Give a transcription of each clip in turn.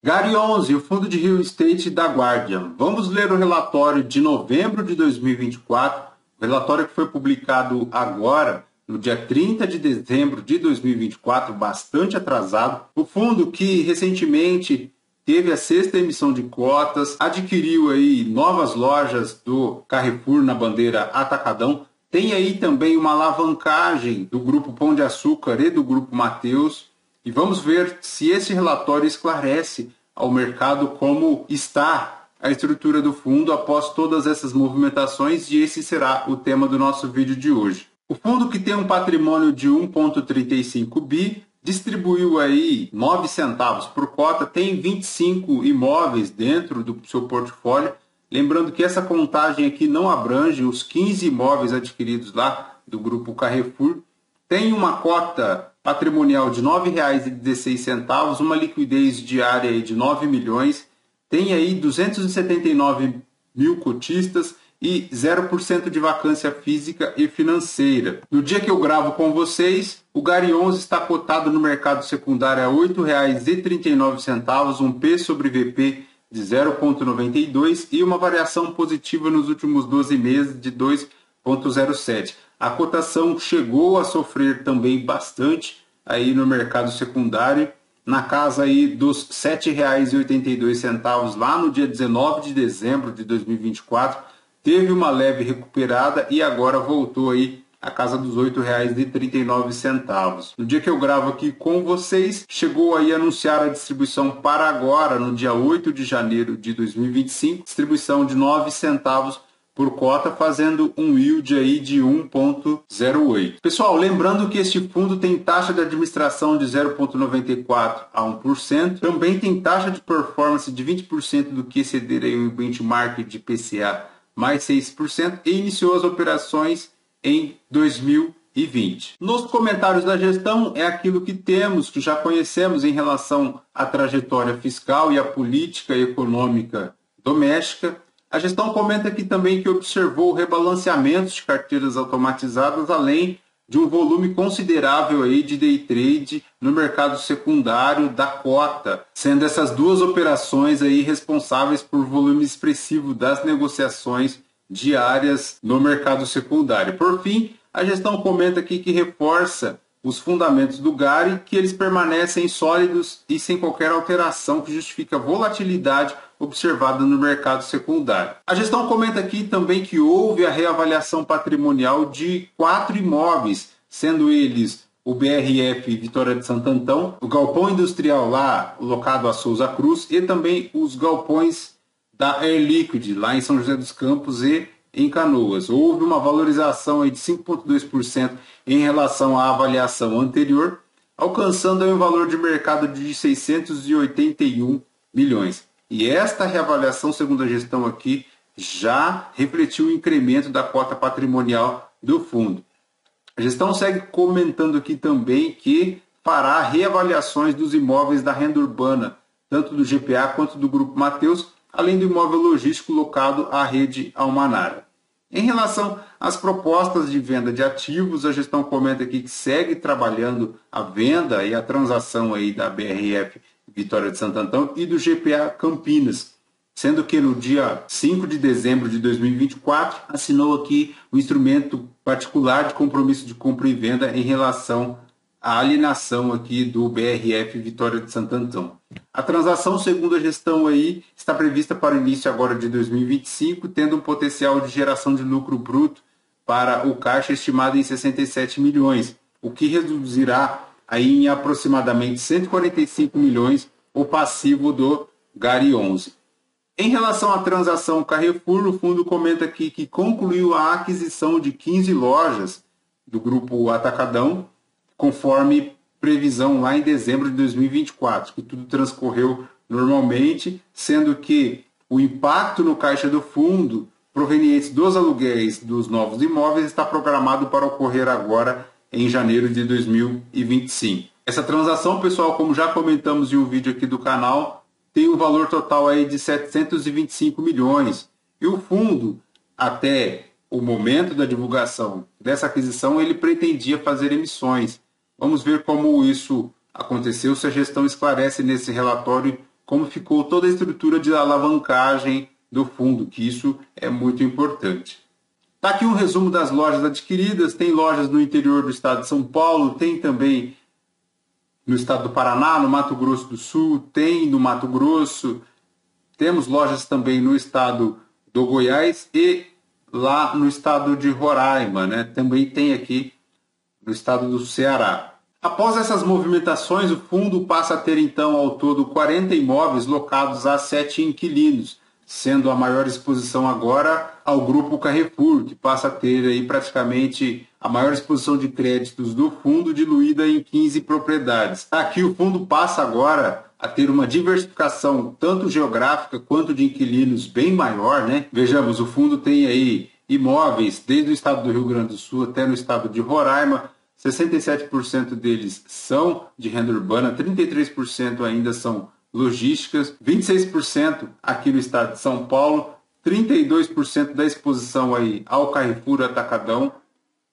Gary 11, o fundo de real estate da Guardian. Vamos ler o relatório de novembro de 2024, o relatório que foi publicado agora, no dia 30 de dezembro de 2024, bastante atrasado. O fundo que recentemente teve a sexta emissão de cotas, adquiriu aí novas lojas do Carrefour na bandeira Atacadão, tem aí também uma alavancagem do Grupo Pão de Açúcar e do Grupo Mateus, e vamos ver se esse relatório esclarece ao mercado como está a estrutura do fundo após todas essas movimentações, e esse será o tema do nosso vídeo de hoje. O fundo, que tem um patrimônio de 1,35 bi, distribuiu aí 9 centavos por cota, tem 25 imóveis dentro do seu portfólio. Lembrando que essa contagem aqui não abrange os 15 imóveis adquiridos lá do Grupo Carrefour. Tem uma cota patrimonial de R$ 9,16, uma liquidez diária de 9 milhões, tem aí 279 mil cotistas e 0% de vacância física e financeira. No dia que eu gravo com vocês, o Gary 11 está cotado no mercado secundário a R$ 8,39, um P sobre VP de 0,92 e uma variação positiva nos últimos 12 meses de 2,07. A cotação chegou a sofrer também bastante aí no mercado secundário, na casa aí dos R$ 7,82 lá no dia 19 de dezembro de 2024, teve uma leve recuperada e agora voltou aí a casa dos R$ 8,39. No dia que eu gravo aqui com vocês, chegou aí a anunciar a distribuição para agora, no dia 8 de janeiro de 2025, distribuição de 9 centavos por cota, fazendo um yield aí de 1,08. Pessoal, lembrando que este fundo tem taxa de administração de 0,94 a 1%, também tem taxa de performance de 20% do que exceder aí o benchmark de PCA mais 6%, e iniciou as operações em 2020. Nos comentários da gestão é aquilo que temos, que já conhecemos em relação à trajetória fiscal e à política econômica doméstica. A gestão comenta aqui também que observou rebalanceamentos de carteiras automatizadas, além de um volume considerável aí de day trade no mercado secundário da cota, sendo essas duas operações aí responsáveis por volume expressivo das negociações diárias no mercado secundário. Por fim, a gestão comenta aqui que reforça os fundamentos do Gary, que eles permanecem sólidos e sem qualquer alteração que justifique a volatilidade observada no mercado secundário. A gestão comenta aqui também que houve a reavaliação patrimonial de 4 imóveis, sendo eles o BRF Vitória de Santo Antão, o galpão industrial lá locado a Souza Cruz e também os galpões da Air Liquid lá em São José dos Campos e em Canoas. Houve uma valorização aí de 5,2% em relação à avaliação anterior, alcançando aí um valor de mercado de 681 milhões. E esta reavaliação, segundo a gestão aqui, já refletiu o incremento da cota patrimonial do fundo. A gestão segue comentando aqui também que fará reavaliações dos imóveis da renda urbana, tanto do GPA quanto do Grupo Mateus, além do imóvel logístico locado à rede Almanara. Em relação às propostas de venda de ativos, a gestão comenta aqui que segue trabalhando a venda e a transação aí da BRF Vitória de Santo Antão e do GPA Campinas, sendo que no dia 5 de dezembro de 2024 assinou aqui o instrumento particular de compromisso de compra e venda em relação à alienação aqui do BRF Vitória de Santo Antão. A transação, segundo a gestão aí, está prevista para o início agora de 2025, tendo um potencial de geração de lucro bruto para o caixa estimado em 67 milhões, o que reduzirá aí em aproximadamente 145 milhões o passivo do Gary 11. Em relação à transação Carrefour, o fundo comenta aqui que concluiu a aquisição de 15 lojas do Grupo Atacadão, conforme previsão lá em dezembro de 2024, que tudo transcorreu normalmente, sendo que o impacto no caixa do fundo proveniente dos aluguéis dos novos imóveis está programado para ocorrer agora em janeiro de 2025. Essa transação, pessoal, como já comentamos em um vídeo aqui do canal, tem um valor total aí de 725 milhões. E o fundo, até o momento da divulgação dessa aquisição, ele pretendia fazer emissões. Vamos ver como isso aconteceu, se a gestão esclarece nesse relatório como ficou toda a estrutura de alavancagem do fundo, que isso é muito importante. Está aqui um resumo das lojas adquiridas. Tem lojas no interior do estado de São Paulo, tem também no estado do Paraná, no Mato Grosso do Sul, tem no Mato Grosso, temos lojas também no estado do Goiás e lá no estado de Roraima, né? Também tem aqui no estado do Ceará. Após essas movimentações, o fundo passa a ter então ao todo 40 imóveis locados a 7 inquilinos, sendo a maior exposição agora ao Grupo Carrefour, que passa a ter aí praticamente a maior exposição de créditos do fundo, diluída em 15 propriedades. Aqui o fundo passa agora a ter uma diversificação tanto geográfica quanto de inquilinos bem maior, né? Vejamos, o fundo tem aí imóveis desde o estado do Rio Grande do Sul até no estado de Roraima. 67% deles são de renda urbana, 33% ainda são logísticas, 26% aqui no estado de São Paulo, 32% da exposição aí ao Carrefour Atacadão,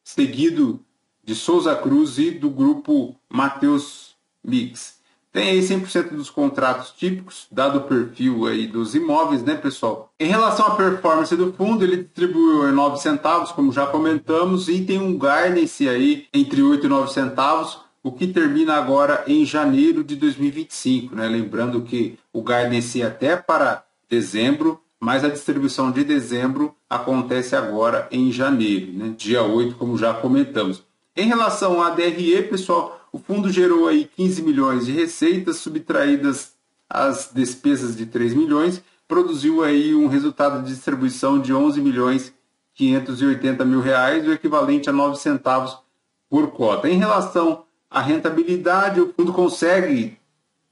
seguido de Souza Cruz e do grupo Mateus Mix. Tem aí 100% dos contratos típicos, dado o perfil aí dos imóveis, né, pessoal? Em relação à performance do fundo, ele distribuiu em 9 centavos, como já comentamos, e tem um guidance aí entre 8 e 9 centavos, o que termina agora em janeiro de 2025, né? Lembrando que o guidance é até para dezembro, mas a distribuição de dezembro acontece agora em janeiro, né? Dia 8, como já comentamos. Em relação à DRE, pessoal, o fundo gerou aí 15 milhões de receitas, subtraídas as despesas de 3 milhões, produziu aí um resultado de distribuição de 11 milhões 580 mil reais, o equivalente a 9 centavos por cota. Em relação à rentabilidade, o fundo consegue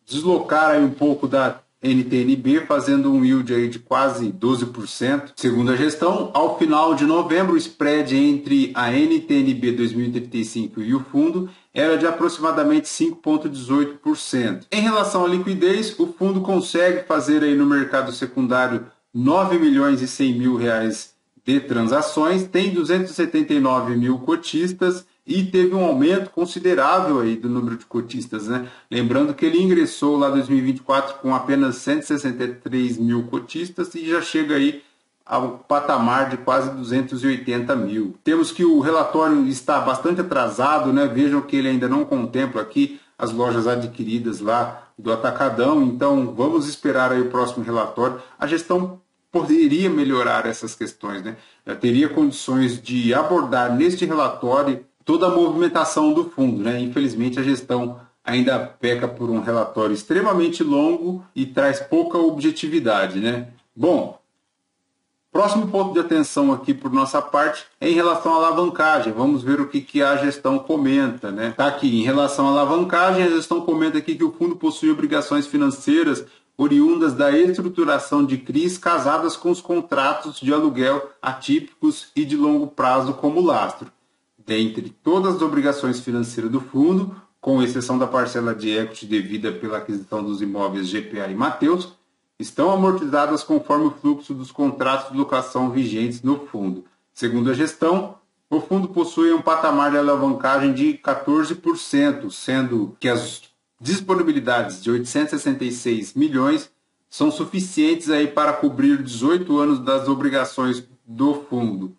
deslocar aí um pouco da NTN-B, fazendo um yield aí de quase 12%. Segundo a gestão, ao final de novembro, o spread entre a NTN-B 2035 e o fundo era de aproximadamente 5,18%. Em relação à liquidez, o fundo consegue fazer aí no mercado secundário 9 milhões e 100 mil reais de transações, tem 279 mil cotistas e teve um aumento considerável aí do número de cotistas, né? Lembrando que ele ingressou lá em 2024 com apenas 163 mil cotistas e já chega aí ao patamar de quase 280 mil. Temos que o relatório está bastante atrasado, né? Vejam que ele ainda não contempla aqui as lojas adquiridas lá do Atacadão, então vamos esperar aí o próximo relatório. A gestão poderia melhorar essas questões, né? Já teria condições de abordar neste relatório toda a movimentação do fundo, né? Infelizmente a gestão ainda peca por um relatório extremamente longo e traz pouca objetividade, né? Bom, próximo ponto de atenção aqui por nossa parte é em relação à alavancagem. Vamos ver o que a gestão comenta, né? Tá aqui, em relação à alavancagem, a gestão comenta aqui que o fundo possui obrigações financeiras oriundas da estruturação de CRIs casadas com os contratos de aluguel atípicos e de longo prazo como lastro. Dentre todas as obrigações financeiras do fundo, com exceção da parcela de equity devida pela aquisição dos imóveis GPA e Mateus, estão amortizadas conforme o fluxo dos contratos de locação vigentes no fundo. Segundo a gestão, o fundo possui um patamar de alavancagem de 14%, sendo que as disponibilidades de 866 milhões são suficientes aí para cobrir 18 anos das obrigações do fundo.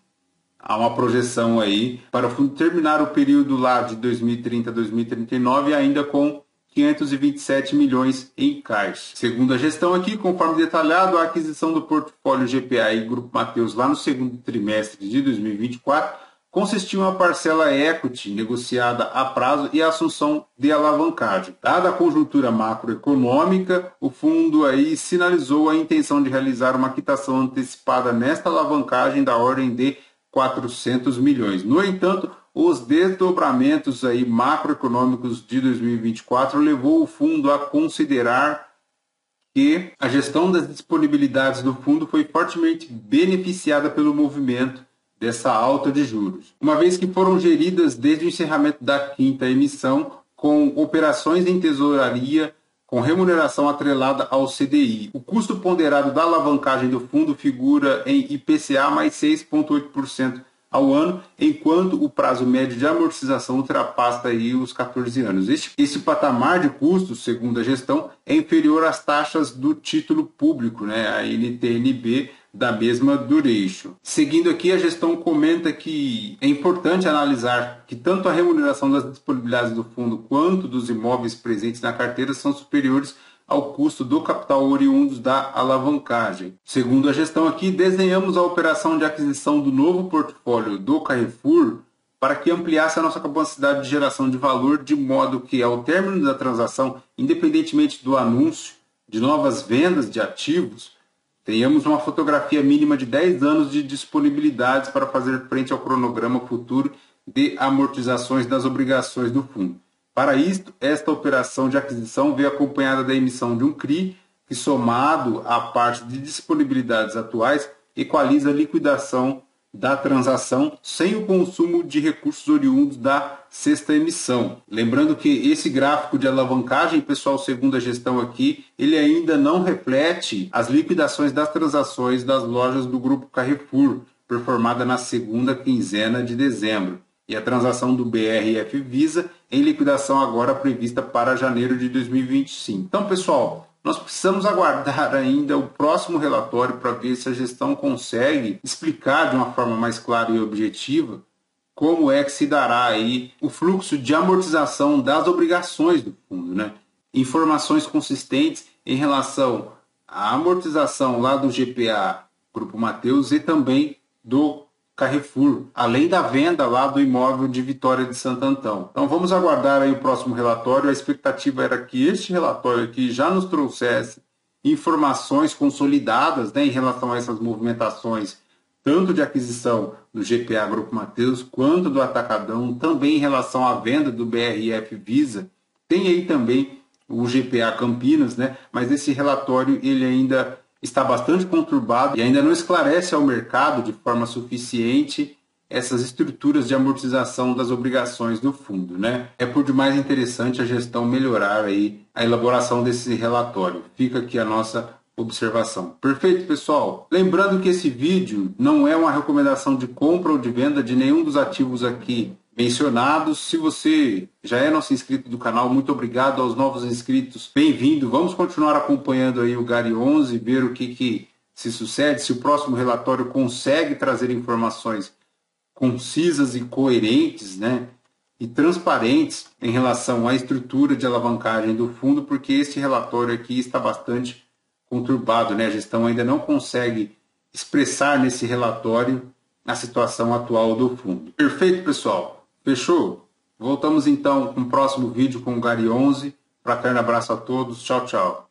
Há uma projeção aí para o fundo terminar o período lá de 2030 a 2039 ainda com 527 milhões em caixa. Segundo a gestão aqui, conforme detalhado, a aquisição do portfólio GPA e Grupo Mateus lá no segundo trimestre de 2024 consistiu em uma parcela equity negociada a prazo e a assunção de alavancagem. Dada a conjuntura macroeconômica, o fundo aí sinalizou a intenção de realizar uma quitação antecipada nesta alavancagem da ordem de 400 milhões. No entanto, os desdobramentos aí macroeconômicos de 2024 levou o fundo a considerar que a gestão das disponibilidades do fundo foi fortemente beneficiada pelo movimento dessa alta de juros, uma vez que foram geridas desde o encerramento da quinta emissão com operações em tesouraria com remuneração atrelada ao CDI. O custo ponderado da alavancagem do fundo figura em IPCA mais 6,8% ao ano, enquanto o prazo médio de amortização ultrapassa aí os 14 anos. Esse patamar de custos, segundo a gestão, é inferior às taxas do título público, né, a NTN-B, da mesma duration. Seguindo aqui, a gestão comenta que é importante analisar que tanto a remuneração das disponibilidades do fundo quanto dos imóveis presentes na carteira são superiores ao custo do capital oriundos da alavancagem. Segundo a gestão aqui, desenhamos a operação de aquisição do novo portfólio do Carrefour para que ampliasse a nossa capacidade de geração de valor, de modo que, ao término da transação, independentemente do anúncio de novas vendas de ativos, tenhamos uma fotografia mínima de 10 anos de disponibilidades para fazer frente ao cronograma futuro de amortizações das obrigações do fundo. Para isto, esta operação de aquisição veio acompanhada da emissão de um CRI, que, somado à parte de disponibilidades atuais, equaliza a liquidação da transação sem o consumo de recursos oriundos da sexta emissão. Lembrando que esse gráfico de alavancagem, pessoal, segundo a gestão aqui, ele ainda não reflete as liquidações das transações das lojas do Grupo Carrefour, performada na segunda quinzena de dezembro, e a transação do BRF Visa em liquidação agora prevista para janeiro de 2025. Então, pessoal, nós precisamos aguardar ainda o próximo relatório para ver se a gestão consegue explicar de uma forma mais clara e objetiva como é que se dará aí o fluxo de amortização das obrigações do fundo, né? Informações consistentes em relação à amortização lá do GPA Grupo Mateus e também do Carrefour, além da venda lá do imóvel de Vitória de Santo Antão. Então vamos aguardar aí o próximo relatório. A expectativa era que este relatório aqui já nos trouxesse informações consolidadas, né, em relação a essas movimentações, tanto de aquisição do GPA Grupo Mateus quanto do Atacadão, também em relação à venda do BRF Visa. Tem aí também o GPA Campinas, né, mas esse relatório ele ainda está bastante conturbado e ainda não esclarece ao mercado de forma suficiente essas estruturas de amortização das obrigações do fundo, né? É por demais interessante a gestão melhorar aí a elaboração desse relatório. Fica aqui a nossa observação. Perfeito, pessoal? Lembrando que esse vídeo não é uma recomendação de compra ou de venda de nenhum dos ativos aqui mencionados. Se você já é nosso inscrito do canal, muito obrigado. Aos novos inscritos, bem-vindo. Vamos continuar acompanhando aí o GARI 11, ver o que se sucede, se o próximo relatório consegue trazer informações concisas e coerentes, né, e transparentes em relação à estrutura de alavancagem do fundo, porque esse relatório aqui está bastante conturbado, né? A gestão ainda não consegue expressar nesse relatório a situação atual do fundo. Perfeito, pessoal? Fechou? Voltamos então com o próximo vídeo com o GARI 11. Fraterno abraço a todos. Tchau, tchau.